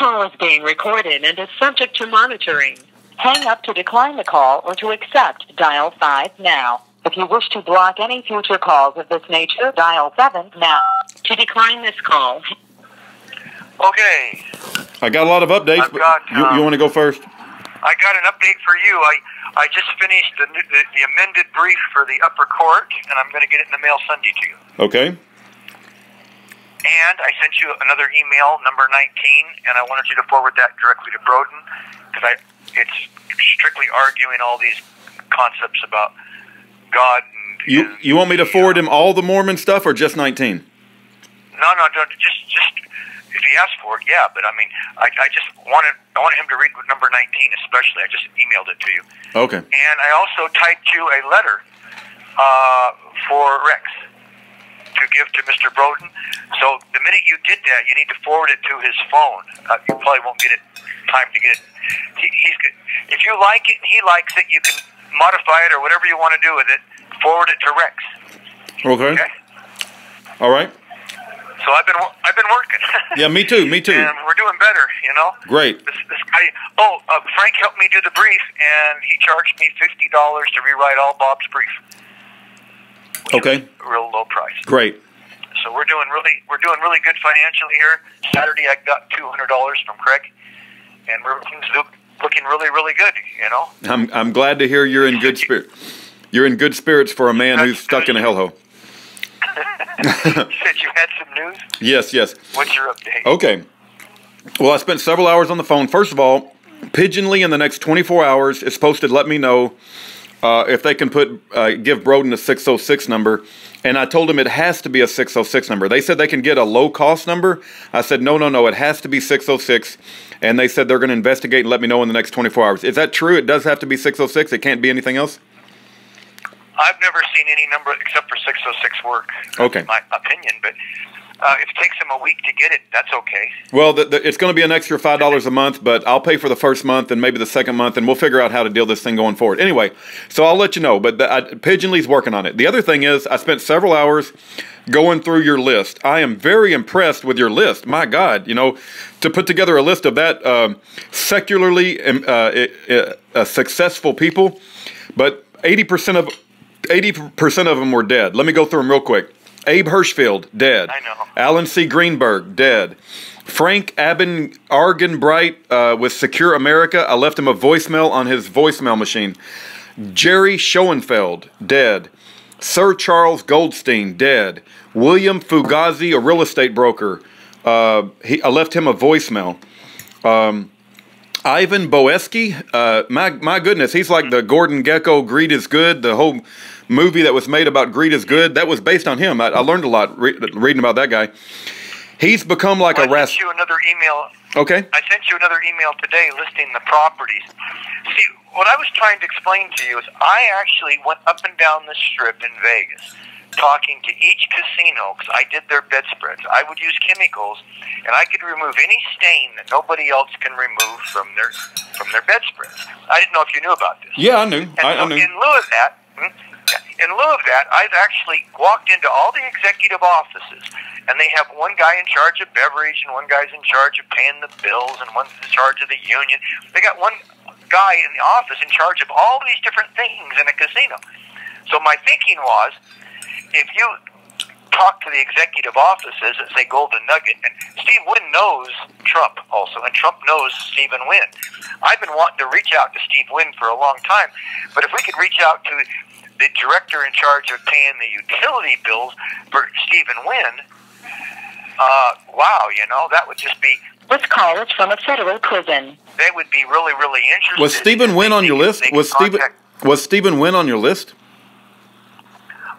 Call is being recorded and is subject to monitoring. Hang up to decline the call or to accept. Dial 5 now. If you wish to block any future calls of this nature, dial 7 now. To decline this call. Okay. I got a lot of updates, but you want to go first? I got an update for you. I just finished the amended brief for the upper court, and I'm going to get it in the mail Sunday to you. Okay. And I sent you another email, number 19, and I wanted you to forward that directly to Broden, because it's strictly arguing all these concepts about God. You want me to forward him all the Mormon stuff, or just 19? No, just if he asks for it, yeah. But I mean, I just wanted him to read number 19, especially. I just emailed it to you. Okay. And I also typed you a letter for Rex to give to Mr. Broden. So the minute you did that, you need to forward it to his phone. You probably won't get it time to get it. He's good. If you like it and he likes it, you can modify it or whatever you want to do with it. Forward it to Rex. Okay. All right. So I've been working. Yeah, me too. And we're doing better, you know. Great. This guy. Frank helped me do the brief, and he charged me $50 to rewrite all Bob's brief. Okay. A real low price. Great. So we're doing really good financially here. Saturday I got $200 from Craig, and everything's looking really, really good. You know. I'm glad to hear you're in good spirit. You're in good spirits for a man who's stuck in a hellhole. You said you had some news? Yes. What's your update? Okay. Well, I spent several hours on the phone. First of all, Pigeonly in the next 24 hours is supposed to let me know if they can give Broden a 606 number. And I told him it has to be a 606 number. They said they can get a low-cost number. I said, no, it has to be 606. And they said they're going to investigate and let me know in the next 24 hours. Is that true? It does have to be 606? It can't be anything else? I've never seen any number except for 606 work. Okay. That's my opinion, but if it takes them a week to get it, that's okay. Well, it's going to be an extra $5 a month, but I'll pay for the first month and maybe the second month, and we'll figure out how to deal this thing going forward. Anyway, so I'll let you know, but Pigeonly's working on it. The other thing is I spent several hours going through your list. I am very impressed with your list. My God, to put together a list of that secularly successful people, but 80% of them were dead. Let me go through them real quick. Abe Hirschfield, dead. I know. Alan C. Greenberg, dead. Frank Argenbright with Secure America. I left him a voicemail on his voicemail machine. Jerry Schoenfeld, dead. Sir Charles Goldstein, dead. William Fugazi, a real estate broker. I left him a voicemail. Ivan Boesky, my goodness, he's like the Gordon Gekko, Greed is Good, the whole movie that was made about greed is good. That was based on him. I learned a lot reading about that guy. He's become like a rascal. I sent you another email. Okay. I sent you another email today listing the properties. See, what I was trying to explain to you is I actually went up and down the strip in Vegas talking to each casino because I did their bedspreads. I would use chemicals, and I could remove any stain that nobody else can remove from their bedspreads. I didn't know if you knew about this. Yeah, I knew. I knew. In lieu of that, I've actually walked into all the executive offices, and they have one guy in charge of beverage, and one guy's in charge of paying the bills, and one's in charge of the union. They got one guy in the office in charge of all these different things in a casino. So my thinking was, if you talk to the executive offices at, say, Golden Nugget, and Steve Wynn knows Trump also, and Trump knows Stephen Wynn. I've been wanting to reach out to Steve Wynn for a long time, but if we could reach out to the director in charge of paying the utility bills for Stephen Wynn, wow, that would just be... This call is from a federal prison. They would be really, really interested. Was Stephen Wynn on your list? Was Stephen Wynn on your list?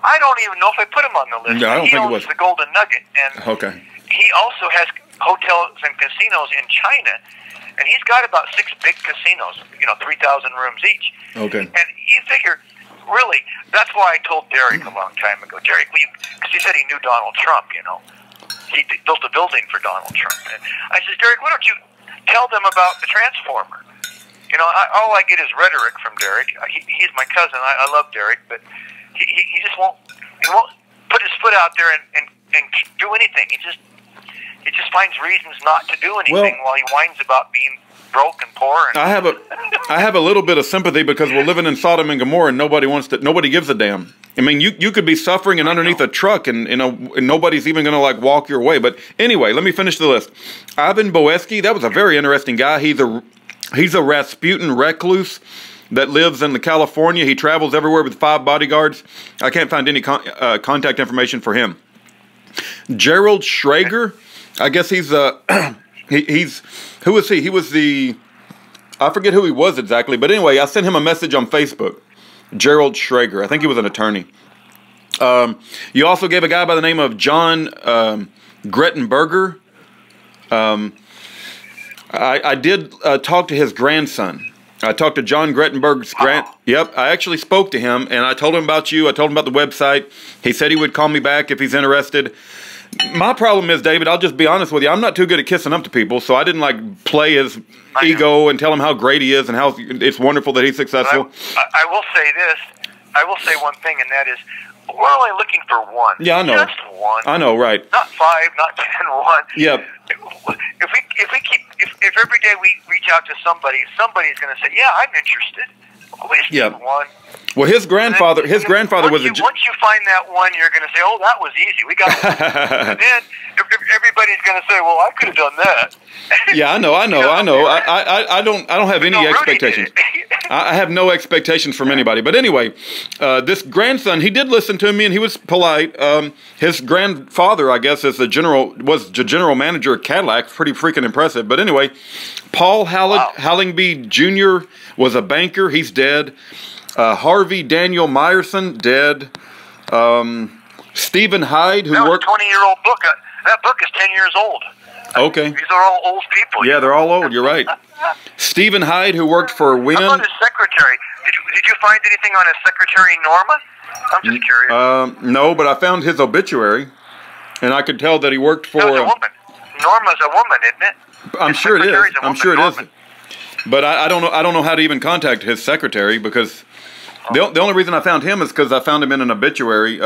I don't even know if I put him on the list. No, I don't think it was. He owns the Golden Nugget, and he also has hotels and casinos in China, and he's got about 6 big casinos, 3,000 rooms each. Okay. And you figure, really, that's why I told Derek a long time ago, Derek, because he said he knew Donald Trump, He built a building for Donald Trump. And I said, Derek, why don't you tell them about the Transformer? All I get is rhetoric from Derek. He's my cousin. I love Derek, but he just won't put his foot out there and do anything. he just finds reasons not to do anything while he whines about being broke and poor. And I have a little bit of sympathy because we're living in Sodom and Gomorrah, and nobody gives a damn. I mean, you could be suffering and underneath a truck, and and nobody's even going to like walk your way. But anyway, let me finish the list. Ivan Boesky, that was a very interesting guy. He's a Rasputin recluse that lives in California. He travels everywhere with 5 bodyguards. I can't find any contact information for him. Gerald Schrager, I guess he's who is he? He was I forget who he was exactly, but anyway, I sent him a message on Facebook. Gerald Schrager, I think he was an attorney. You also gave a guy by the name of John Grettenberger. I did talk to his grandson. I talked to John Grettenberg's Yep, I actually spoke to him, and I told him about you. I told him about the website. He said he would call me back if he's interested. My problem is, David, I'll just be honest with you. I'm not too good at kissing up to people, so I didn't like play his ego and tell him how great he is and how it's wonderful that he's successful. I will say this. I will say one thing, and that is, we're only looking for one. Yeah, I know. Just one. I know, right? Not 5, not 10, one. Yep. If every day we reach out to somebody's going to say, "Yeah, I'm interested." We just need one. Well, his grandfather was once you find that one, you're going to say, "Oh, that was easy. We got it." And then everybody's going to say, "Well, I could have done that." Yeah, I know. I don't have any expectations. I have no expectations from anybody. But anyway, this grandson, he did listen to me and he was polite. His grandfather, I guess, was the general manager of Cadillac. Pretty freaking impressive. But anyway, Paul Hallingby Jr. was a banker. He's dead. Harvey Daniel Meyerson, dead. Stephen Hyde, who worked... That was a 20-year-old book. That book is 10 years old. Okay. These are all old people. Yeah, they're all old. You're right. Stephen Hyde, who worked for Wynn... How about his secretary? Did you find anything on his secretary, Norma? I'm just curious. No, but I found his obituary, and I could tell that he worked for... No, it's a woman. Norma's a woman, isn't it? I'm sure it is. I'm sure it is. But I don't know. I don't know how to even contact his secretary because the only reason I found him is because I found him in an obituary,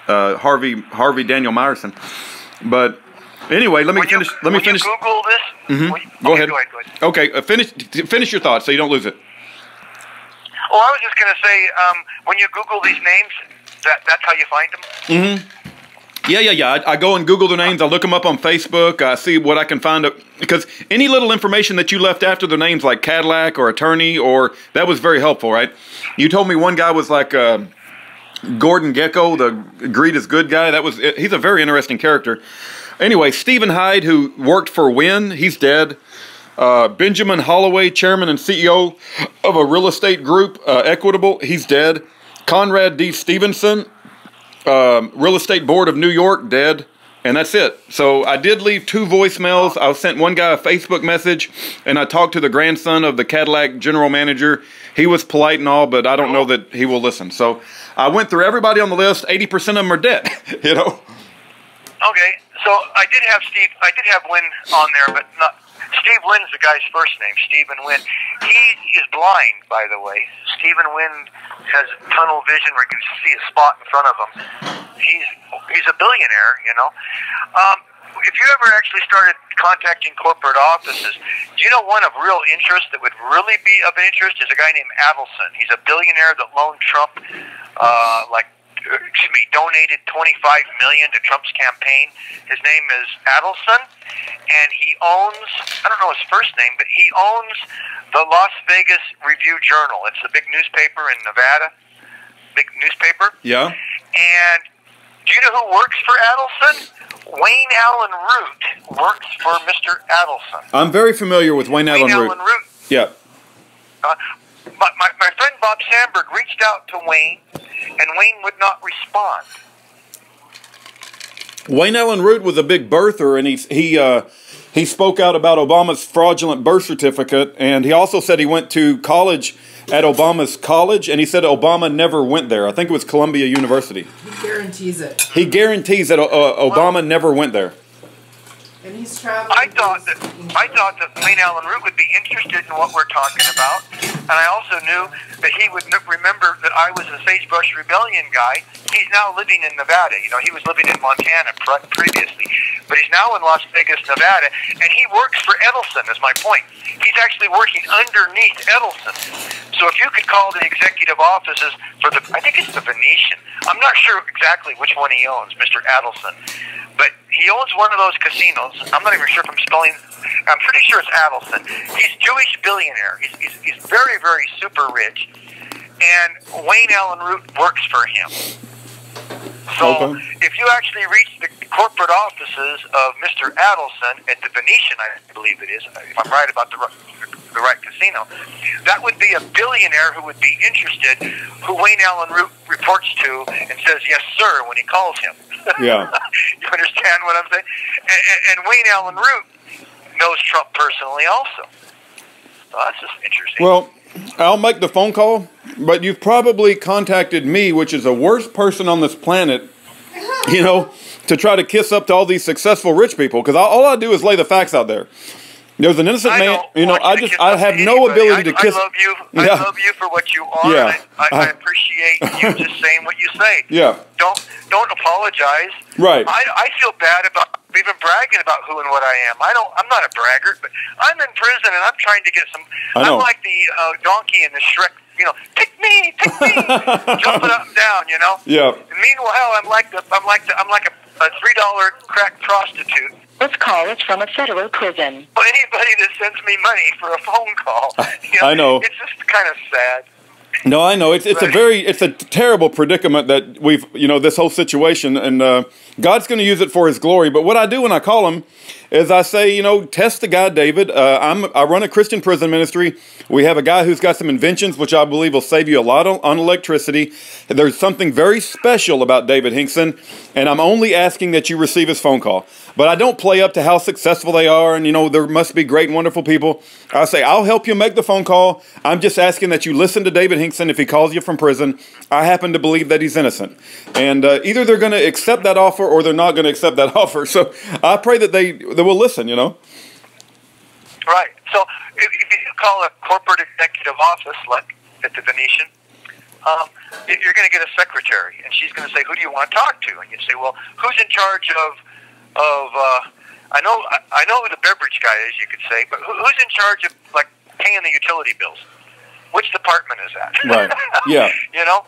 Harvey Daniel Meyerson. But anyway, let me finish. Let me finish. You Google this. Mm-hmm. Go ahead. Go ahead. Okay, finish your thoughts so you don't lose it. Oh, I was just going to say, when you Google these names, that's how you find them. Mm-hmm. Yeah. I go and Google the names. I look them up on Facebook. I see what I can find. Because any little information that you left after the names, like Cadillac or attorney, that was very helpful, right? You told me one guy was like Gordon Gekko, the greed is good guy. He's a very interesting character. Anyway, Stephen Hyde, who worked for Wynn, he's dead. Benjamin Holloway, chairman and CEO of a real estate group, Equitable, he's dead. Conrad D. Stevenson, Real Estate Board of New York, dead. And that's it. So I did leave 2 voicemails. I sent one guy a Facebook message, and I talked to the grandson of the Cadillac general manager. He was polite and all, but I don't know that he will listen. So I went through everybody on the list. 80% of them are dead, you know. Okay, so I did have Wynn on there, but not... Steve Wynn's the guy's first name, Stephen Wynn. He is blind, by the way. Stephen Wynn has tunnel vision where you can see a spot in front of him. He's a billionaire, you know. If you ever actually started contacting corporate offices, do you know one of real interest that would really be of interest is a guy named Adelson. He's a billionaire that loaned Trump, donated $25 million to Trump's campaign. His name is Adelson, and he owns, I don't know his first name, but he owns the Las Vegas Review-Journal. It's a big newspaper in Nevada, big newspaper. Yeah. And do you know who works for Adelson? Wayne Allen Root works for Mr. Adelson. I'm very familiar with Wayne Allen Root. Yeah. My friend Bob Sandberg reached out to Wayne, and Wayne would not respond. Wayne Allen Root was a big birther, and he spoke out about Obama's fraudulent birth certificate, and he also said he went to college at Obama's college, and he said Obama never went there. I think it was Columbia University. He guarantees it. He guarantees that Obama never went there. And he's traveling. I thought that Wayne Allen Root would be interested in what we're talking about. and I also knew that he would remember that I was a Sagebrush Rebellion guy. He's now living in Nevada. You know, he was living in Montana previously, but he's now in Las Vegas, Nevada, and he works for Edelson, is my point. He's actually working underneath Edelson. So if you could call the executive offices for I think it's the Venetian. I'm not sure exactly which one he owns, Mr. Adelson. But he owns one of those casinos. I'm not even sure if I'm spelling. I'm pretty sure it's Adelson. He's Jewish billionaire. He's very, very super rich. And Wayne Allen Root works for him. So if you actually reach the corporate offices of Mr. Adelson at the Venetian, I believe it is, if I'm right about the right casino, that would be a billionaire who would be interested, who Wayne Allen Root reports to and says, yes, sir, when he calls him. Yeah. You understand what I'm saying? And Wayne Allen Root knows Trump personally also. So that's just interesting. Well, I'll make the phone call, but you've probably contacted me, which is the worst person on this planet, you know, to try to kiss up to all these successful rich people, because all I do is lay the facts out there. There's an innocent man, you know, I have no ability to kiss. I love you. I love you for what you are. Yeah. I appreciate you just saying what you say. Yeah. Don't apologize. Right. I feel bad about even bragging about who and what I am. I'm not a braggart, but I'm in prison and I'm trying to get some. I'm like the donkey in the Shrek. You know, pick me, jumping up and down. You know. Yeah. And meanwhile, I'm like a $3 crack prostitute. This call is from a federal prison. Well, anybody that sends me money for a phone call, you know, I know. It's just kind of sad. No, I know. It's a terrible predicament that we've, you know, this whole situation, and God's going to use it for His glory. But what I do when I call him is I say, you know, test the guy, David. I run a Christian prison ministry. We have a guy who's got some inventions, which I believe will save you a lot on electricity. There's something very special about David Hinkson, and I'm only asking that you receive his phone call. But I don't play up to how successful they are, and, you know, there must be great and wonderful people. I say, I'll help you make the phone call. I'm just asking that you listen to David Hinkson if he calls you from prison. I happen to believe that he's innocent. And either they're going to accept that offer or they're not going to accept that offer. So I pray that they will listen, you know. Right. So if you call a corporate executive office, like at the Venetian, you're going to get a secretary, and she's going to say, who do you want to talk to? And you say, well, who's in charge of I know who the beverage guy is, you could say, but who's in charge of, like, paying the utility bills? Which department is that? Right. Yeah. You know?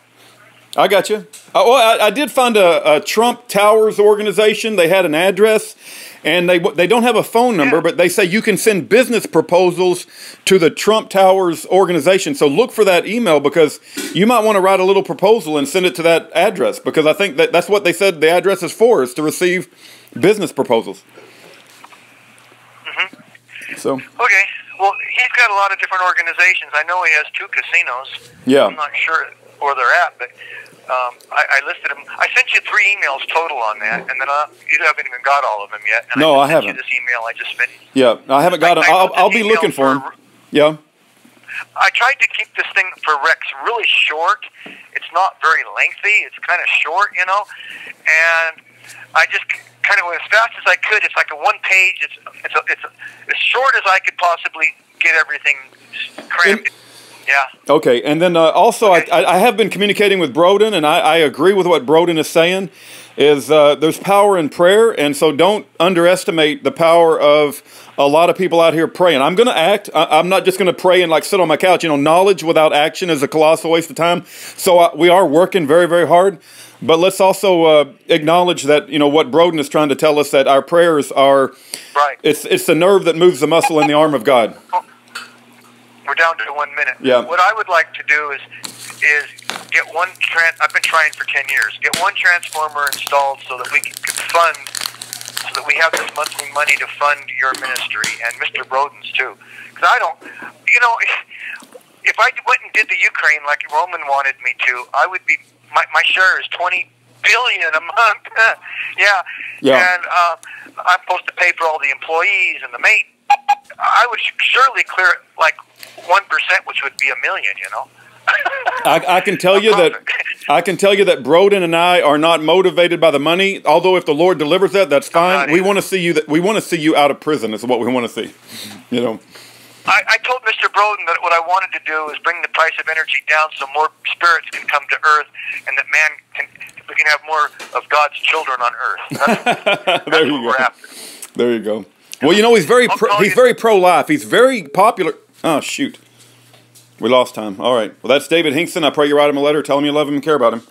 I got you. Well, I did find a Trump Towers organization. They had an address, and they don't have a phone number, but they say you can send business proposals to the Trump Towers organization. So look for that email, because you might want to write a little proposal and send it to that address, because I think that's what they said the address is for, is to receive business proposals. Mm-hmm. So. Okay. Well, he's got a lot of different organizations. I know he has 2 casinos. Yeah. I'm not sure where they're at, but I listed them. I sent you 3 emails total on that, and then you haven't even got all of them yet. And no, I sent haven't. You this email I just finished. Yeah, I haven't got them. I'll be looking for them. Yeah. I tried to keep this thing for Rex really short. It's not very lengthy. It's kind of short, you know, and I just kind of went as fast as I could. It's like a 1-page. It's as short as I could possibly get everything crammed. Yeah. Okay, and then also I have been communicating with Broden, and I agree with what Broden is saying, is there's power in prayer, and so don't underestimate the power of a lot of people out here praying. I'm going to act. I'm not just going to pray and like sit on my couch. You know, knowledge without action is a colossal waste of time. So we are working very, very hard. But let's also acknowledge that, you know, what Broden is trying to tell us, that our prayers are, right. It's the nerve that moves the muscle in the arm of God. We're down to 1 minute. Yeah. What I would like to do is get one. I've been trying for 10 years. Get one transformer installed so that we can fund, so that we have this monthly money to fund your ministry and Mr. Broden's too. Because I don't, you know, if I went and did the Ukraine like Roman wanted me to, I would be. My share is $20 billion a month. Yeah. And I'm supposed to pay for all the employees and the mate. I would surely clear it like 1%, which would be $1 million. You know. I can tell you that Broden and I are not motivated by the money. Although if the Lord delivers that, that's fine. We want to see you. We want to see you out of prison. Is what we want to see. You know. I told Mr. Broden that what I wanted to do is bring the price of energy down so more spirits can come to Earth, and that we can have more of God's children on Earth. That's There you what go. we're after. There you go. Well, you know, he's very pro-life. He's very popular. Oh, shoot. We lost time. All right. Well, that's David Hinkson. I pray you write him a letter. Tell him you love him and care about him.